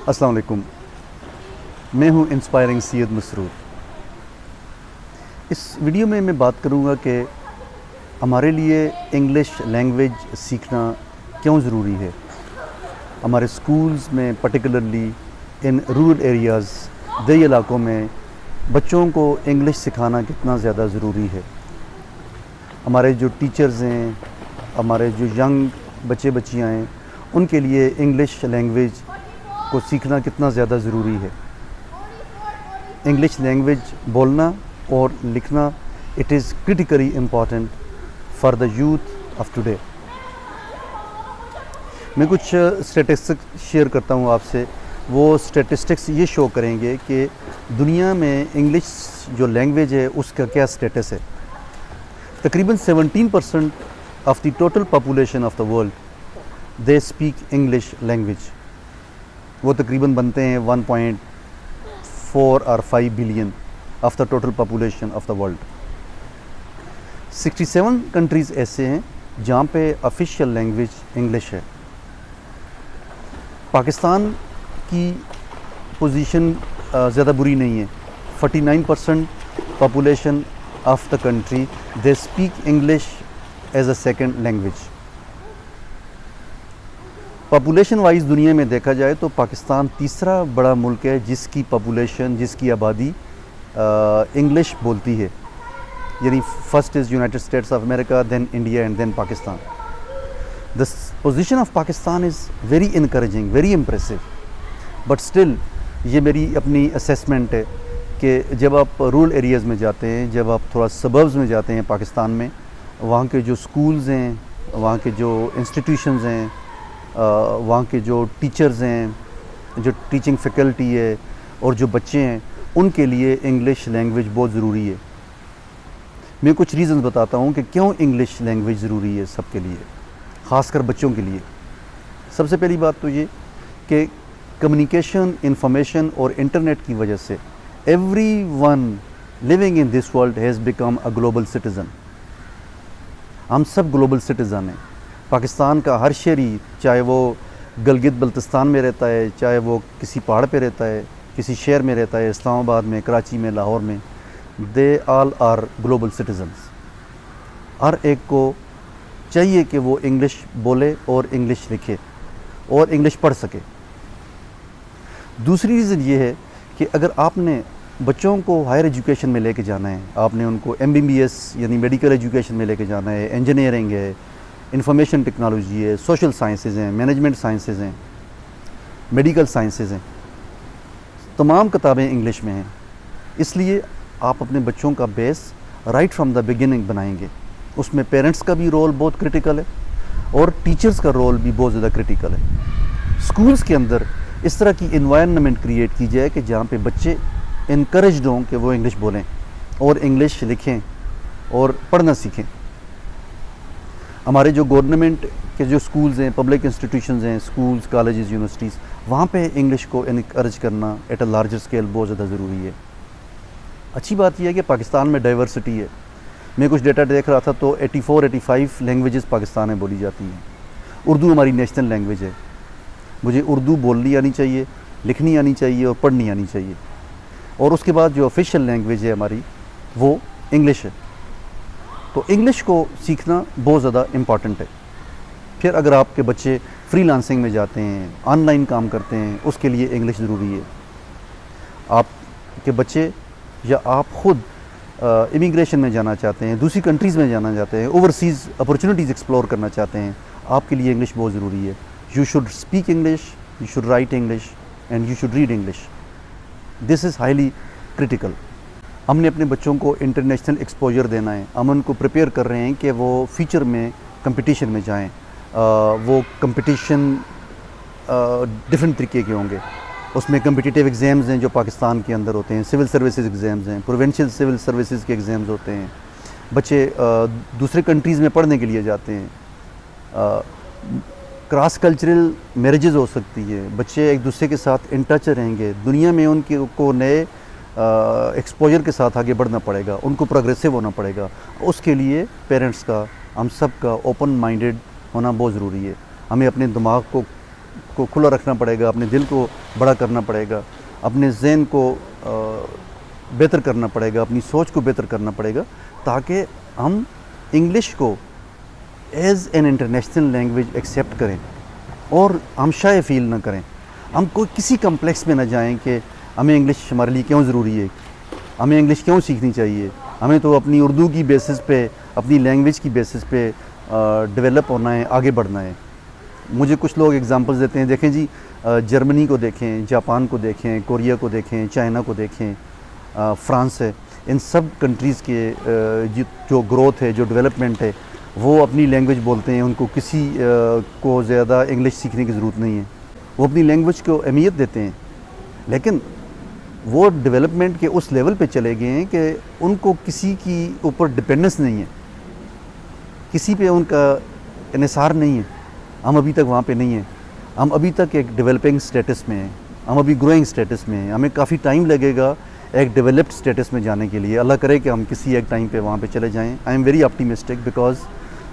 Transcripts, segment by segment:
السلام علیکم، میں ہوں انسپائرنگ سید مسرور۔ اس ویڈیو میں بات کروں گا کہ ہمارے لیے انگلش لینگویج سیکھنا کیوں ضروری ہے۔ ہمارے سکولز میں پرٹیکولرلی ان رورل ایریاز، دیہی علاقوں میں بچوں کو انگلش سکھانا کتنا زیادہ ضروری ہے۔ ہمارے جو ٹیچرز ہیں، ہمارے جو ینگ بچے بچیاں ہیں، ان کے لیے انگلش لینگویج کو سیکھنا کتنا زیادہ ضروری ہے۔ انگلش لینگویج بولنا اور لکھنا it is critically important for the youth of today. میں کچھ اسٹیٹسٹکس شیئر کرتا ہوں آپ سے۔ وہ اسٹیٹسٹکس یہ شو کریں گے کہ دنیا میں انگلش جو لینگویج ہے اس کا کیا اسٹیٹس ہے۔ تقریباً 17% of the total population of the world they speak English language. وہ تقریباً بنتے ہیں 1.4 اور 5 billion of the total population of the world. 67 countries ایسے ہیں جہاں پہ آفیشیل لینگویج انگلش ہے۔ پاکستان کی پوزیشن زیادہ بری نہیں ہے۔ 49% population of the country they speak English as a second language. Population wise دنیا میں دیکھا جائے تو پاکستان تیسرا بڑا ملک ہے جس کی پاپولیشن، جس کی آبادی انگلش بولتی ہے، یعنی first is United States of America, then India and then Pakistan. The position of Pakistan is very encouraging, very impressive, but still یہ میری اپنی اسیسمنٹ ہے کہ جب آپ رورل ایریاز میں جاتے ہیں، جب آپ تھوڑا سبربز میں جاتے ہیں پاکستان میں، وہاں کے جو سکولز ہیں، وہاں کے جو انسٹیٹیوشنز ہیں، وہاں کے جو ٹیچرز ہیں، جو ٹیچنگ فیکلٹی ہے اور جو بچے ہیں، ان کے لیے انگلش لینگویج بہت ضروری ہے۔ میں کچھ ریزنز بتاتا ہوں کہ کیوں انگلش لینگویج ضروری ہے سب کے لیے، خاص کر بچوں کے لیے۔ سب سے پہلی بات تو یہ کہ کمیونیکیشن، انفارمیشن اور انٹرنیٹ کی وجہ سے everyone living in this world has become a global citizen. ہم سب گلوبل سٹیزن ہیں۔ پاکستان کا ہر شہری، چاہے وہ گلگت بلتستان میں رہتا ہے، چاہے وہ کسی پہاڑ پہ رہتا ہے، کسی شہر میں رہتا ہے، اسلام آباد میں، کراچی میں، لاہور میں، دے آل آر گلوبل سٹیزنز۔ ہر ایک کو چاہیے کہ وہ انگلش بولے اور انگلش لکھے اور انگلش پڑھ سکے۔ دوسری ریزن یہ ہے کہ اگر آپ نے بچوں کو ہائر ایجوکیشن میں لے کے جانا ہے، آپ نے ان کو MBBS یعنی میڈیکل ایجوکیشن میں لے کے جانا ہے، انجینئرنگ ہے، انفارمیشن ٹیکنالوجی ہے، سوشل سائنسز ہیں، مینجمنٹ سائنسز ہیں، میڈیکل سائنسز ہیں، تمام کتابیں انگلش میں ہیں۔ اس لیے آپ اپنے بچوں کا بیس رائٹ فرام دا بگننگ بنائیں گے۔ اس میں پیرنٹس کا بھی رول بہت کرٹیکل ہے اور ٹیچرز کا رول بھی بہت زیادہ کرٹیکل ہے۔ سکولز کے اندر اس طرح کی انوائرنمنٹ کریٹ کی جائے کہ جہاں پہ بچے انکریجڈ ہوں کہ وہ انگلش بولیں اور انگلش لکھیں اور پڑھنا سیکھیں۔ ہمارے جو گورنمنٹ کے جو سکولز ہیں، پبلک انسٹیٹیوشنز ہیں، سکولز، کالجز، یونیورسٹیز، وہاں پہ انگلش کو انکریج کرنا ایٹ اے لارجر اسکیل بہت زیادہ ضروری ہے۔ اچھی بات یہ ہے کہ پاکستان میں ڈائیورسٹی ہے۔ میں کچھ ڈیٹا دیکھ رہا تھا تو 84-85 لینگویجز پاکستان میں بولی جاتی ہیں۔ اردو ہماری نیشنل لینگویج ہے۔ مجھے اردو بولنی آنی چاہیے، لکھنی آنی چاہیے اور پڑھنی آنی چاہیے۔ اور اس کے بعد جو آفیشیل لینگویج ہے ہماری وہ انگلش ہے۔ تو انگلش کو سیکھنا بہت زیادہ امپورٹنٹ ہے۔ پھر اگر آپ کے بچے فری لانسنگ میں جاتے ہیں، آن لائن کام کرتے ہیں، اس کے لیے انگلش ضروری ہے۔ آپ کے بچے یا آپ خود امیگریشن میں جانا چاہتے ہیں، دوسری کنٹریز میں جانا چاہتے ہیں، اوورسیز اپرچونیٹیز ایکسپلور کرنا چاہتے ہیں، آپ کے لیے انگلش بہت ضروری ہے۔ You should speak English, you should write English and you should read English. This is highly critical. ہم نے اپنے بچوں کو انٹرنیشنل ایکسپوجر دینا ہے۔ ہم ان کو پریپیئر کر رہے ہیں کہ وہ فیوچر میں کمپٹیشن میں جائیں۔ وہ کمپٹیشن ڈفرینٹ طریقے کے ہوں گے۔ اس میں کمپٹیٹیو ایگزامز ہیں جو پاکستان کے اندر ہوتے ہیں، سول سروسز ایگزامز ہیں، پروونشل سول سروسز کے ایگزامز ہوتے ہیں۔ بچے دوسرے کنٹریز میں پڑھنے کے لیے جاتے ہیں۔ کراس کلچرل میرجز ہو سکتی ہے، بچے ایک دوسرے کے ساتھ ان ٹچ رہیں گے۔ دنیا میں ان کو نئے ایکسپوجر کے ساتھ آگے بڑھنا پڑے گا، ان کو پروگریسو ہونا پڑے گا۔ اس کے لیے پیرنٹس کا، ہم سب کا اوپن مائنڈیڈ ہونا بہت ضروری ہے۔ ہمیں اپنے دماغ کو کو کھلا رکھنا پڑے گا, اپنے دل کو بڑا کرنا پڑے گا, اپنے ذہن کو بہتر کرنا پڑے گا, اپنی سوچ کو بہتر کرنا پڑے گا, تاکہ ہم انگلش کو as an international language accept کریں اور ہم شائع فیل نہ کریں. ہم کوئی کسی کمپلیکس میں نہ جائیں کہ ہمیں انگلش ہمارے لیے کیوں ضروری ہے, ہمیں انگلش کیوں سیکھنی چاہیے, ہمیں تو اپنی اردو کی بیسس پہ, اپنی لینگویج کی بیسس پہ ڈیولپ ہونا ہے, آگے بڑھنا ہے. مجھے کچھ لوگ اگزامپلز دیتے ہیں, دیکھیں جی جرمنی کو دیکھیں, جاپان کو دیکھیں, کوریا کو دیکھیں, چائنا کو دیکھیں, فرانس ہے, ان سب کنٹریز کے جو گروتھ ہے, جو ڈیولپمنٹ ہے, وہ اپنی لینگویج بولتے ہیں. ان کو کسی کو زیادہ انگلش سیکھنے کی ضرورت نہیں ہے, وہ اپنی لینگویج کو اہمیت دیتے ہیں. لیکن وہ ڈیولپمنٹ کے اس لیول پہ چلے گئے ہیں کہ ان کو کسی کی اوپر ڈپینڈنس نہیں ہے, کسی پہ ان کا انحصار نہیں ہے. ہم ابھی تک وہاں پہ نہیں ہیں, ہم ابھی تک ایک ڈیولپنگ سٹیٹس میں ہیں, ہم ابھی گروئنگ سٹیٹس میں ہیں. ہمیں کافی ٹائم لگے گا ایک ڈیولپڈ سٹیٹس میں جانے کے لیے. اللہ کرے کہ ہم کسی ایک ٹائم پہ وہاں پہ چلے جائیں. I am very optimistic because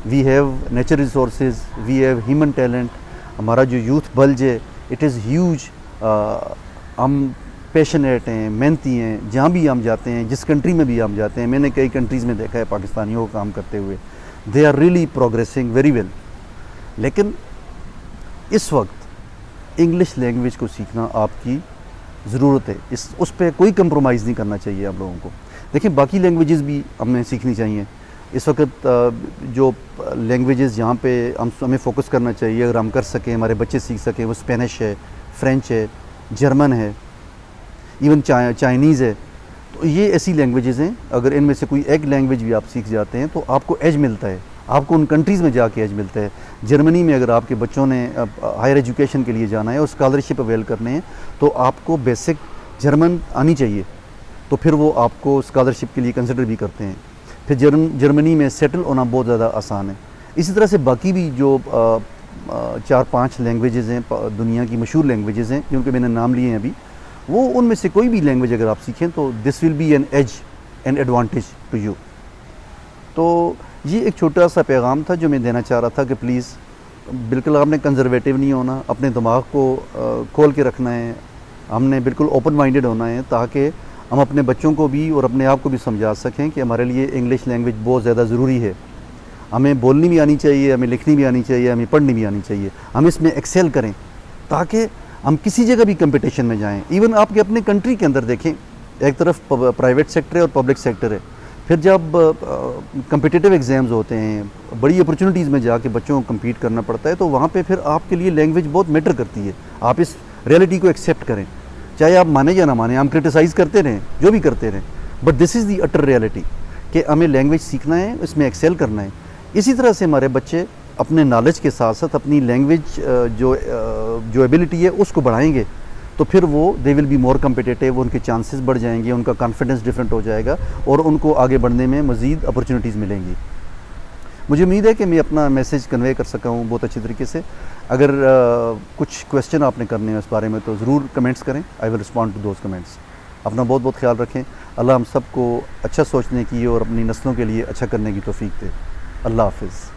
we have nature resources, we have human talent. ہمارا جو یوتھ بلج ہے اٹ از ہیوج. ہم پیشنیٹ ہیں, محنتی ہیں. جہاں بھی ہم جاتے ہیں, جس کنٹری میں بھی ہم جاتے ہیں, میں نے کئی کنٹریز میں دیکھا ہے پاکستانیوں کو کام کرتے ہوئے, they are really progressing very well. لیکن اس وقت انگلش لینگویج کو سیکھنا آپ کی ضرورت ہے. اس پہ کوئی کمپرومائز نہیں کرنا چاہیے آپ لوگوں کو. دیکھیں باقی لینگویجز بھی ہمیں سیکھنی چاہیے. اس وقت جو لینگویجز جہاں پہ ہمیں فوکس کرنا چاہیے, اگر ہم کر سکیں, ہمارے بچے سیکھ سکیں, وہ اسپینش ہے, فرینچ ہے, جرمن ہے, ایون چائنیز ہے. تو یہ ایسی لینگویجز ہیں, اگر ان میں سے کوئی ایک لینگویج بھی آپ سیکھ جاتے ہیں تو آپ کو ایج ملتا ہے, آپ کو ان کنٹریز میں جا کے ایج ملتا ہے. جرمنی میں اگر آپ کے بچوں نے ہائر ایجوکیشن کے لیے جانا ہے اور اسکالرشپ اویل کرنے ہیں تو آپ کو بیسک جرمن آنی چاہیے, تو پھر وہ آپ کو اسکالرشپ کے لیے کنسیڈر بھی کرتے ہیں. پھر جرمنی میں سیٹل ہونا بہت زیادہ آسان ہے. اسی طرح سے باقی بھی جو 4-5 لینگویجز ہیں, دنیا کی مشہور لینگویجز ہیں جن کے میں نے نام لیے ہیں ابھی, وہ ان میں سے کوئی بھی لینگویج اگر آپ سیکھیں تو this will be an edge and advantage to you. تو یہ ایک چھوٹا سا پیغام تھا جو میں دینا چاہ رہا تھا کہ پلیز بالکل آپ نے کنزرویٹیو نہیں ہونا, اپنے دماغ کو کھول کے رکھنا ہے. ہم نے بالکل اوپن مائنڈیڈ ہونا ہے تاکہ ہم اپنے بچوں کو بھی اور اپنے آپ کو بھی سمجھا سکیں کہ ہمارے لیے انگلش لینگویج بہت زیادہ ضروری ہے. ہمیں بولنی بھی آنی چاہیے, ہمیں لکھنی بھی آنی چاہیے, ہمیں پڑھنی بھی آنی چاہیے. ہم اس میں ایکسیل کریں تاکہ ہم کسی جگہ بھی کمپٹیشن میں جائیں. ایون آپ کے اپنے کنٹری کے اندر دیکھیں, ایک طرف پرائیویٹ سیکٹر ہے اور پبلک سیکٹر ہے. پھر جب کمپٹیٹیو ایگزامز ہوتے ہیں, بڑی اپرچونیٹیز میں جا کے بچوں کو کمپیٹ کرنا پڑتا ہے, تو وہاں پہ پھر آپ کے لیے لینگویج بہت میٹر کرتی ہے. آپ اس ریئلٹی کو ایکسیپٹ کریں, چاہے آپ مانیں یا نہ مانیں. ہم کرٹیسائز کرتے رہیں, جو بھی کرتے رہیں, but this is the اٹر reality کہ ہمیں لینگویج سیکھنا ہے, اس میں ایکسیل کرنا ہے. اسی طرح سے ہمارے بچے اپنے نالج کے ساتھ ساتھ اپنی لینگویج جو ایبلٹی ہے اس کو بڑھائیں گے, تو پھر وہ دے ول بی مور کمپٹیٹیو, ان کے چانسز بڑھ جائیں گے, ان کا کانفیڈنس ڈفرینٹ ہو جائے گا اور ان کو آگے بڑھنے میں مزید اپرچونیٹیز ملیں گی. مجھے امید ہے کہ میں اپنا میسیج کنوے کر سکا ہوں بہت اچھی طریقے سے. اگر کچھ کویسچن آپ نے کرنے ہیں اس بارے میں تو ضرور کمنٹس کریں, I will respond to those comments. اپنا بہت بہت خیال رکھیں. اللہ ہم سب کو اچھا سوچنے کی اور اپنی نسلوں کے لیے اچھا کرنے کی توفیق دے. اللہ حافظ.